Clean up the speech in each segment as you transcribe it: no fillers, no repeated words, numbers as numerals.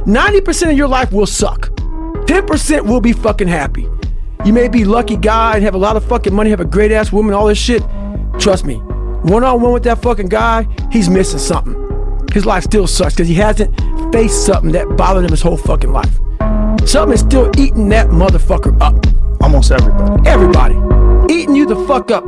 90% of your life will suck. 10% will be fucking happy. You may be a lucky guy and have a lot of fucking money, have a great ass woman, all this shit. Trust me, one-on-one with that fucking guy, he's missing something. His life still sucks because he hasn't faced something that bothered him his whole fucking life. Something is still eating that motherfucker up. Almost everybody. Everybody. Eating you the fuck up.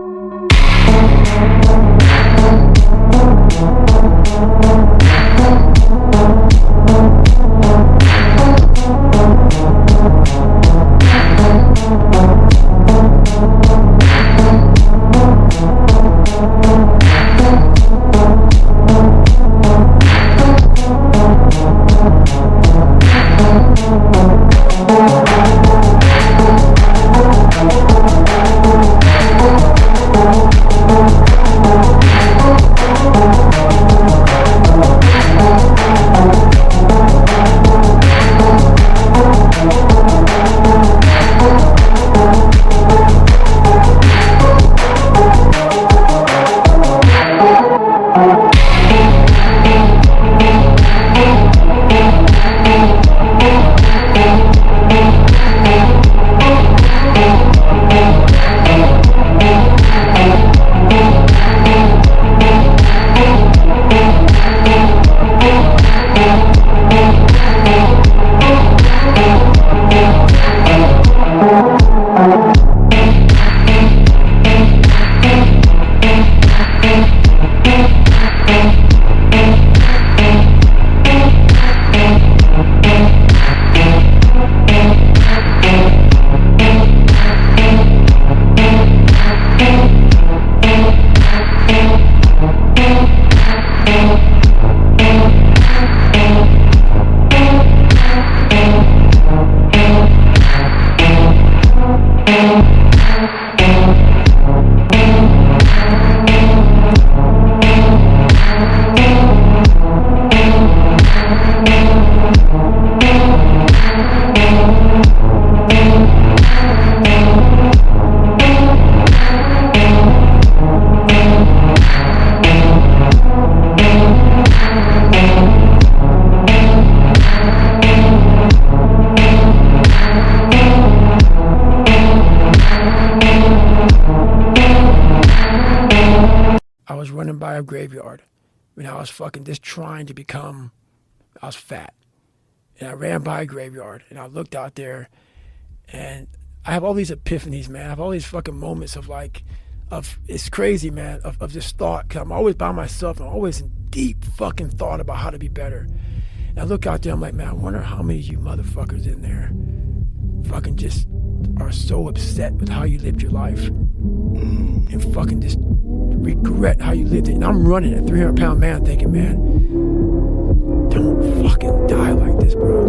By a graveyard when I was fucking just trying to become, I was fat, and I ran by a graveyard and I looked out there and I have all these epiphanies, man. I have all these fucking moments of like, it's crazy, man, of just thought, because I'm always by myself and I'm always in deep fucking thought about how to be better. And I look out there, I'm like, man, I wonder how many of you motherfuckers in there fucking just are so upset with how you lived your life and fucking just regret how you lived it. And I'm running a 300-pound man thinking, man, don't fucking die like this, bro.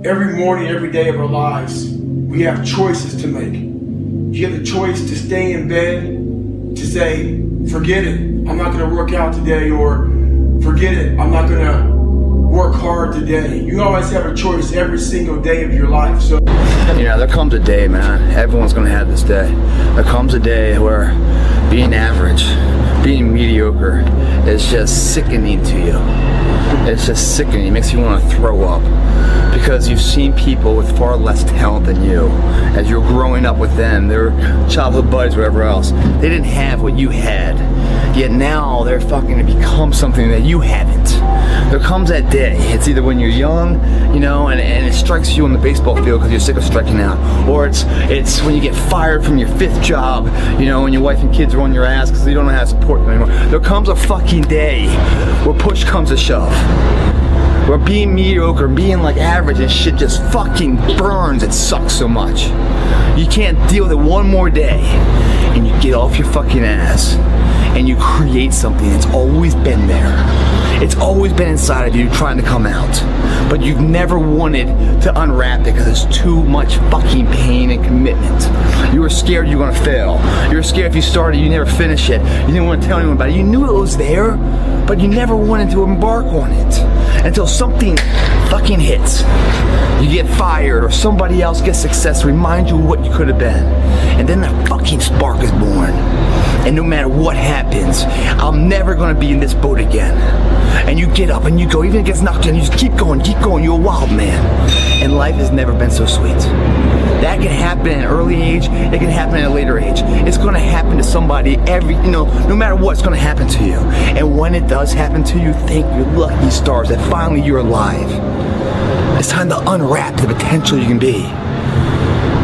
Every morning, every day of our lives, we have choices to make. You have the choice to stay in bed, to say, forget it, I'm not gonna work out today, or forget it, I'm not gonna work hard today. You always have a choice every single day of your life. So, you know, there comes a day, man, everyone's gonna have this day. There comes a day where being average, being mediocre is just sickening to you. It's just sickening, it makes you wanna throw up. Because you've seen people with far less talent than you. As you're growing up with them, their childhood buddies, whatever else, they didn't have what you had. Yet now they're fucking to become something that you haven't. There comes that day. It's either when you're young, you know, and it strikes you on the baseball field because you're sick of striking out. Or it's when you get fired from your 5th job, you know, and your wife and kids are on your ass because you don't know how to support them anymore. There comes a fucking day where push comes to shove. Where being mediocre, being like average and shit just fucking burns. It sucks so much. You can't deal with it one more day. And you get off your fucking ass and you create something that's always been there. It's always been inside of you trying to come out. But you've never wanted to unwrap it because it's too much fucking pain and commitment. You were scared you were gonna fail. You were scared if you started, you never finish it. You didn't want to tell anyone about it. You knew it was there, but you never wanted to embark on it. Until something fucking hits. You get fired or somebody else gets success, remind you of what you could have been. And then the fucking spark is born. And no matter what happens, I'm never gonna be in this boat again. And you get up and you go, even if it gets knocked down, you just keep going, you're a wild man. And life has never been so sweet. That can happen at an early age, it can happen at a later age. It's gonna happen to somebody no matter what, it's gonna happen to you. And when it does happen to you, thank your lucky stars that finally you're alive. It's time to unwrap the potential you can be.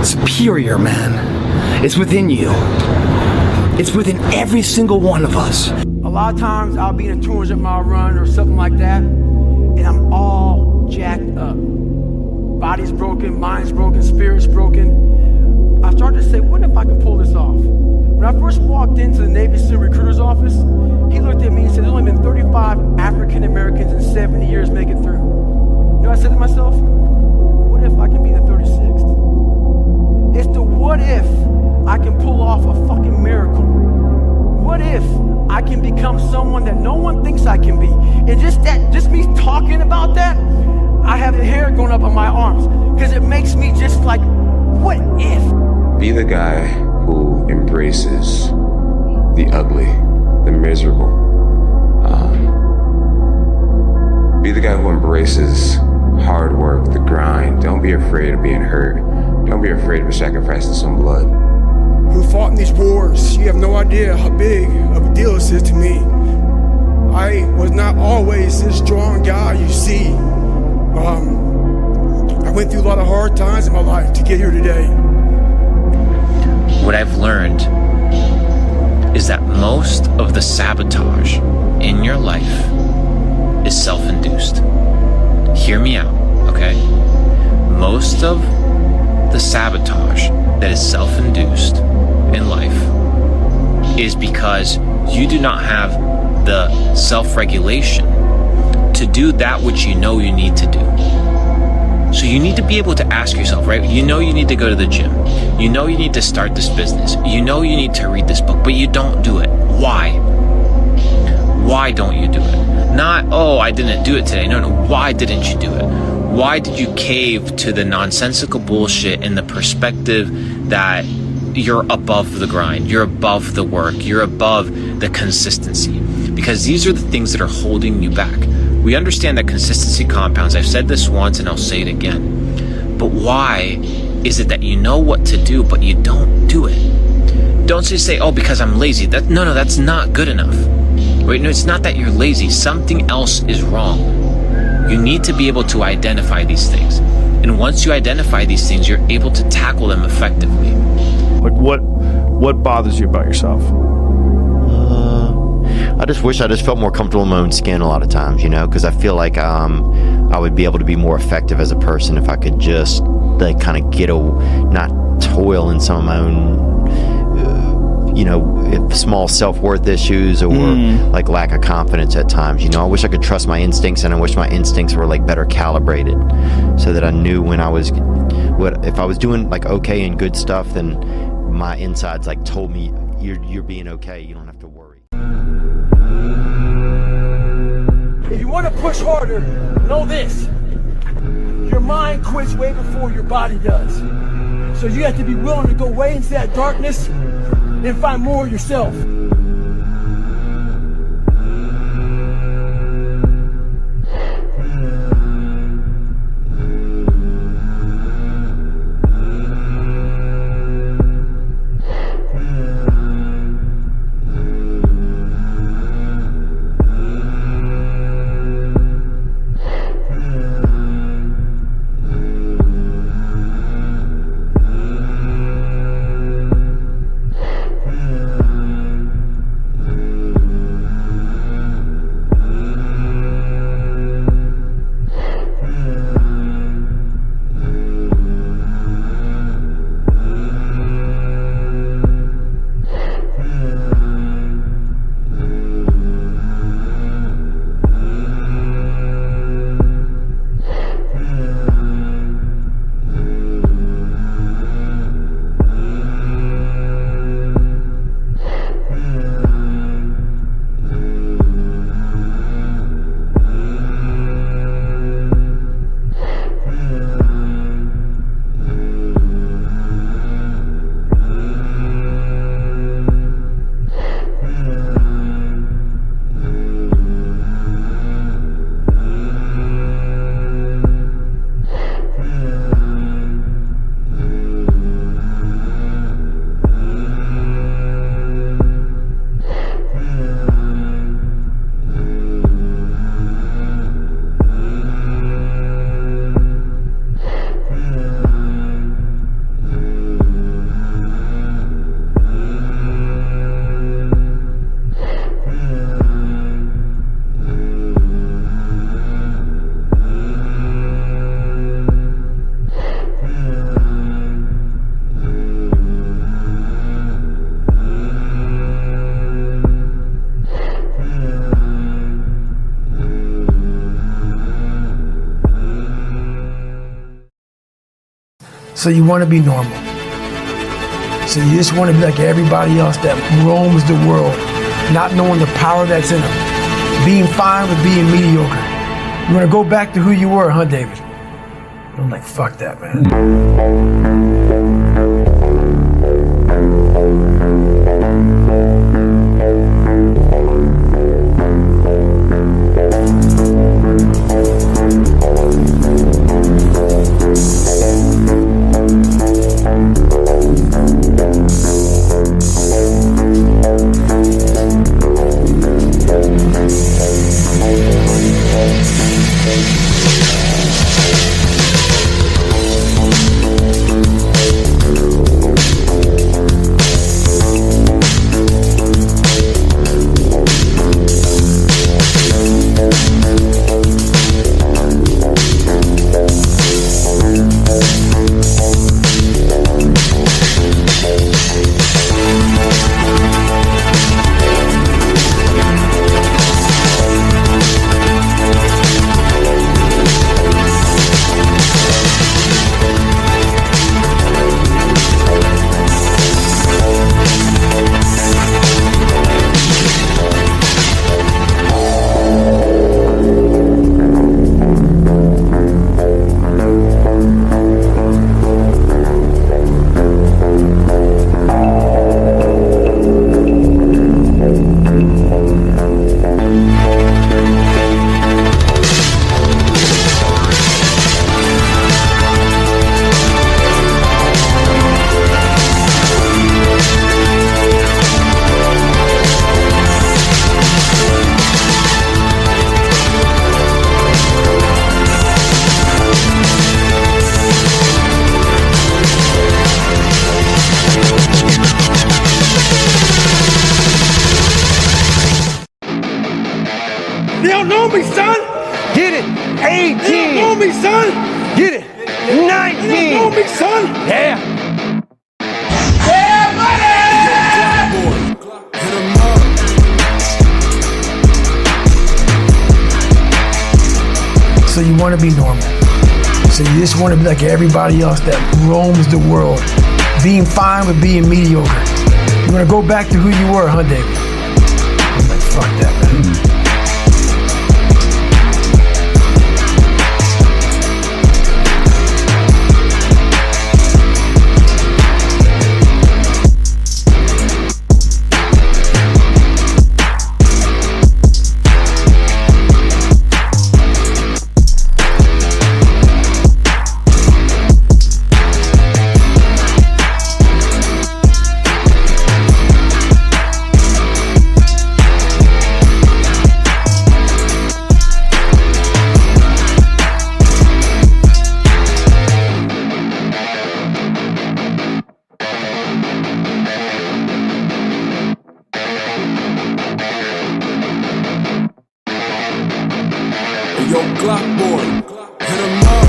Superior, man. It's within you. It's within every single one of us. a lot of times I'll be in a 200-mile run or something like that, and I'm all jacked up. Body's broken, mind's broken, spirit's broken. I started to say, what if I can pull this off? When I first walked into the Navy SEAL recruiter's office, he looked at me and said, there's only been 35 African Americans in 70 years make it through. You know what I said to myself? What if I can be the 36th? It's the what if I can pull off a fucking miracle. What if I can become someone that no one thinks I can be? And just me talking about that, I have the hair going up on my arms because it makes me just like, what if? Be the guy who embraces the ugly, the miserable. Be the guy who embraces hard work, the grind. Don't be afraid of being hurt. Don't be afraid of sacrificing some blood. Who fought in these wars? You have no idea how big of a deal this is to me. I was not always this strong guy you see. I went through a lot of hard times in my life to get here today. What I've learned is that most of the sabotage in your life is self-induced. Hear me out, okay? Most of the sabotage that is self-induced in life is because you do not have the self-regulation to do that which you know you need to do. So you need to be able to ask yourself, right? You know you need to go to the gym. You know you need to start this business. You know you need to read this book, but you don't do it. Why? Why don't you do it? Not, oh, I didn't do it today. No, why didn't you do it? Why did you cave to the nonsensical bullshit and the perspective that you're above the grind, you're above the work, you're above the consistency? Because these are the things that are holding you back. We understand that consistency compounds. I've said this once and I'll say it again. But why is it that you know what to do, but you don't do it? Don't just say, oh, because I'm lazy. No, that's not good enough. Right? No, it's not that you're lazy. Something else is wrong. You need to be able to identify these things. And once you identify these things, you're able to tackle them effectively. Like what bothers you about yourself? I just wish I just felt more comfortable in my own skin a lot of times, you know, because I feel like I would be able to be more effective as a person if I could just like kind of not toil in some of my own, you know, small self-worth issues or like lack of confidence at times. You know, I wish I could trust my instincts, and I wish my instincts were like better calibrated so that I knew when if I was doing like okay and good stuff, then my insides like told me you're being okay. You don't have to worry. If you want to push harder, know this. Your mind quits way before your body does. So you have to be willing to go way into that darkness and find more of yourself. So you want to be normal. So you just want to be like everybody else that roams the world, not knowing the power that's in them. Being fine with being mediocre. You want to go back to who you were, huh, David? I'm like, fuck that, man. They don't know me, son. Get it. 18. They don't know me, son. Get it. 19. They don't know me, son. Yeah. So you want to be normal. So you just want to be like everybody else that roams the world, being fine with being mediocre. You want to go back to who you were, huh, David? I'm like, fuck that, man. Yo, Glock boy, hit him up.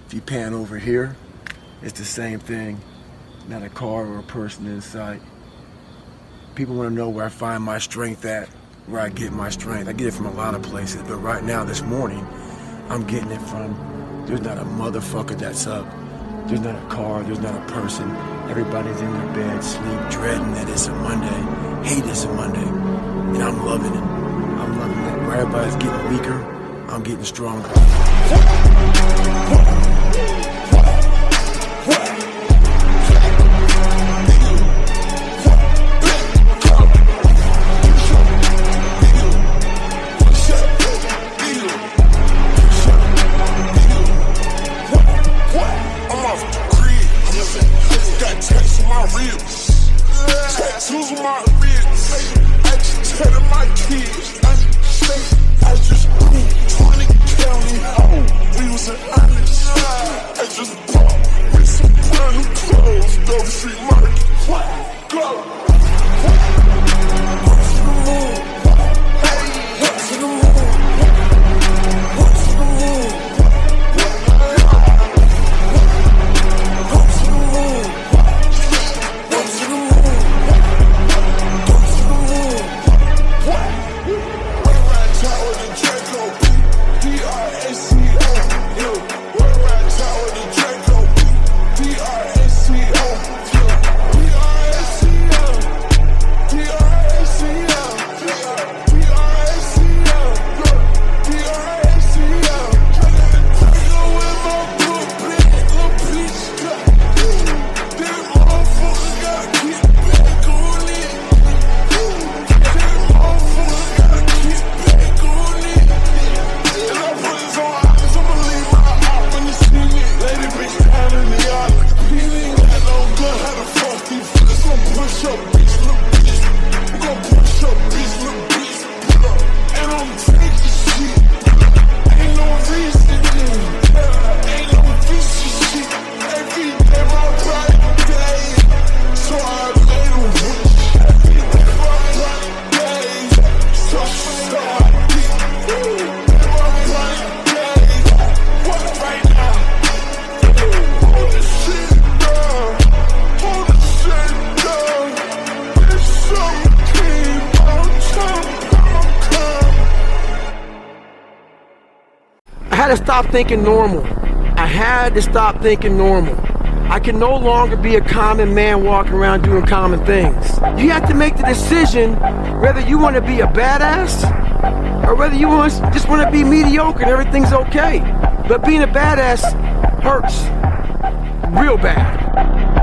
If you pan over here, it's the same thing. Not a car or a person in sight. People want to know where I find my strength at, where I get my strength. I get it from a lot of places, but right now, this morning, I'm getting it from, there's not a motherfucker that's up. There's not a car, there's not a person. Everybody's in their bed, sleep, dreading that it's a Monday, hate it's a Monday, and I'm loving it. I'm loving it. Where everybody's getting weaker, I'm getting stronger. Tattoos on my wrist, agitated my kids. I just grew 20 county home. We was in honest. I just bought with some brand new clothes. Dover Street Market. Go. Up to the moon. Hey, up to the moon. Up to the moon. Up to the moon. Up to the moon. I had to stop thinking normal. I had to stop thinking normal. I can no longer be a common man walking around doing common things. You have to make the decision whether you want to be a badass or whether you just want to be mediocre and everything's okay. But being a badass hurts real bad.